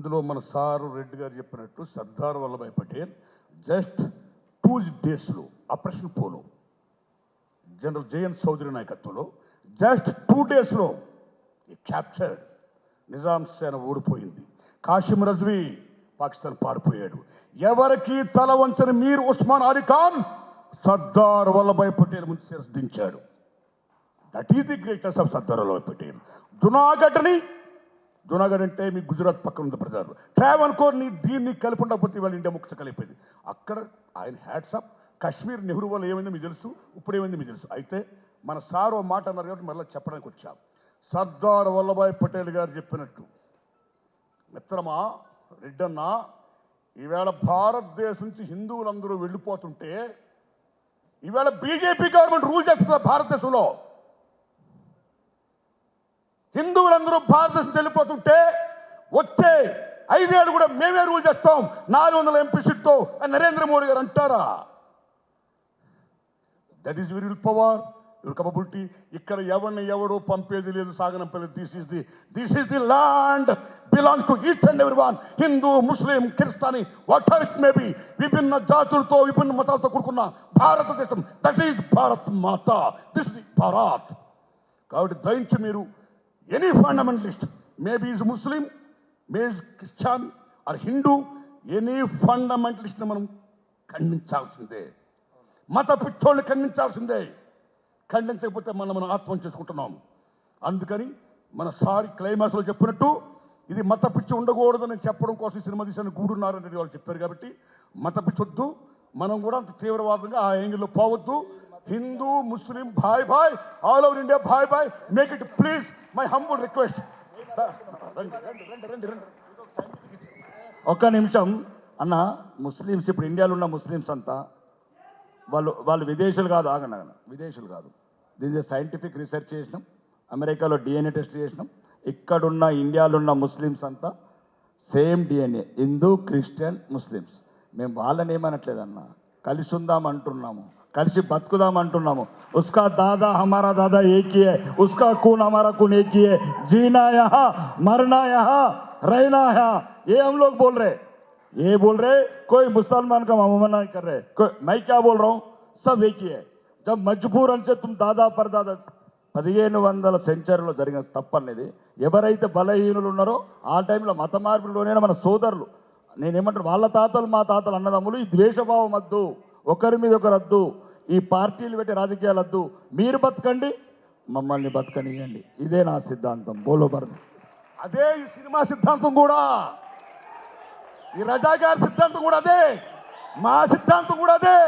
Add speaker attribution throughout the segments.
Speaker 1: ఇందులో మన సారు రెడ్డి గారు చెప్పినట్టు సర్దార్ వల్లభాయ్ పటేల్ జస్ట్ 2 డేస్లో operation Polo general JN Chaudhari నాయకత్వంలో జస్ట్ 2 డేస్లో క్యాప్చర్డ్. నిజాం సేన ఓడిపోయింది. కాసిం రజ్వీ పాకిస్తాన్ పారిపోయాడు. ఎవరికి తల వంచని మీర్ ఉస్మాన్ అలీ ఖాన్ సర్దార్ వల్లభాయ్ పటేల్ ముందు శిరస్సు దించాడు. That is the greatest of Sardar Vallabhbhai Patel. Junagadh అంటే మీ గుజరాత్ పక్కన ఉంది ప్రజలు ట్రావెన్కోర్ని దీన్ని కలిపి ఉండకపోతే వాళ్ళ ఇండియా ముక్క కలిపోయింది. అక్కడ ఆయన హ్యాట్సాప్. కాశ్మీర్ నెహ్రూ వల్ల ఏమైందో మీకు తెలుసు, ఇప్పుడు ఏమైంది మీకు తెలుసు. అయితే మన సార్ ఓ మాట అన్నారు కాబట్టి మళ్ళీ చెప్పడానికి వచ్చాం. సర్దార్ వల్లభాయ్ పటేల్ గారు చెప్పినట్టు మిత్రమా రెడ్డన్నా, ఈవేళ భారతదేశం నుంచి హిందువులందరూ వెళ్ళిపోతుంటే ఈవేళ బీజేపీ గవర్నమెంట్ రూల్ చేస్తుంది భారతదేశంలో. హిందువులందరూ భారతదేశం వెళ్ళిపోతుంటే వచ్చే 5 ఏళ్ళు కూడా మేమే రూల్ చేస్తాం 400 ఎంపీ సీట్తో అని నరేంద్ర మోడీ గారు అంటారా? That is will power, your capability. ఇక్కడ ఎవడు పంపేది లేదు, సాగనంపేది. This is the land belongs to each and every one. Hindu, Muslim, క్రిస్తాని, whatever it may be, విభిన్న జాతులతో విభిన్న మతాలతో కూడుకున్న భారతదేశం. That is Bharat Mata. This is Bharat. కాబట్టి దయించి మీరు any fundamentalist, maybe is Muslim, may is Christian or Hindu, any ఫండమెంటలిస్ట్ని మనం ఖండించాల్సిందే. మత పిచ్చోళ్ళని ఖండించాల్సిందే. ఖండించకపోతే మనం ఆత్మహత్య చేసుకుంటున్నాం. అందుకని మన సారి క్లైమాక్స్లో చెప్పినట్టు ఇది మత పిచ్చి ఉండకూడదని చెప్పడం కోసం సినిమా తీసిన గూడున్నారనేది వాళ్ళు చెప్పారు. కాబట్టి మత పిచ్చి వద్దు, మనం కూడా అంత తీవ్రవాదంగా ఆ యాంగిల్లో పోవద్దు. హిందూ, ముస్లిం, భాయ్ భాయ్, ఆల్ ఓవర్ ఇండియా భాయ్ భాయ్, make it please my humble request.
Speaker 2: ఒక్క నిమిషం అన్న. ముస్లిమ్స్ ఇప్పుడు ఇండియాలో ఉన్న ముస్లిమ్స్ అంతా వాళ్ళు విదేశీయులు కాదు. ఆగండి, విదేశీయులు కాదు. దీని సైంటిఫిక్ రీసెర్చ్ చేసినాం, అమెరికాలో డిఎన్ఏ టెస్ట్ చేసినాం. ఇక్కడున్న ఇండియాలో ఉన్న ముస్లిమ్స్ అంతా same DNA, Hindu, Christian, Muslims. మేము వాళ్ళని ఏమనట్లేదన్న, కలిసి ఉందాం అంటున్నాము, కలిసి బతుకుదాం అంటున్నాము. ఉస్కా దాదా హమారా దాదా ఏక్ హీ హై, ఉస్కా खून हमारा खून एक ही है, जीना यहाँ मरना यहाँ रहना यहाँ. ये हम लोग बोल रहे, ये बोल रहे. कोई मुसलमान का मना नहीं कर रहे. मैं क्या बोल रहा हूँ, सब एक ही है. जब मजबूरन से तुम दादा परदादा 1500 సెంచరీలో జరిగిన తప్పనేది ఎవరైతే బలహీనులు ఉన్నారో ఆ టైంలో మత మార్పులోనే మన సోదరులు, నేనేమంటారు, వాళ్ళ తాతలు మా తాతలు అన్నదమ్ములు. ఈ ద్వేషభావం వద్దు, ఒకరి మీద ఒకరు వద్దు, ఈ పార్టీలు పెట్టి రాజకీయాలు వద్దు. మీరు బతకండి, మమ్మల్ని బతకనియండి. ఇదే నా సిద్ధాంతం. బోలో బర్ది.
Speaker 1: అదే ఈ సినిమా సిద్ధాంతం కూడా, ఈ రజా గారి సిద్ధాంతం కూడా అదే, మా సిద్ధాంతం కూడా అదే.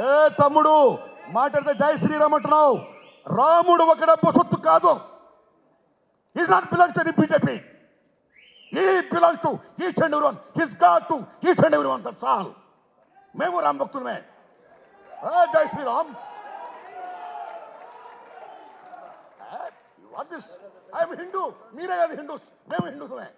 Speaker 1: ఏ తమ్ముడు మాట్లాడితే జై శ్రీరామ్ అంటున్నావు. రాముడు ఒక డబ్బు సొత్తు కాదు. Is not belongs to BJP. He belongs to each and every one. His God to each and every one. That's all. మేము రామ్ భక్తులమే. జై శ్రీరామ్. ఐఎమ్ హిందూ, మీరే కాదు హిందూస్, మేము హిందూసమే.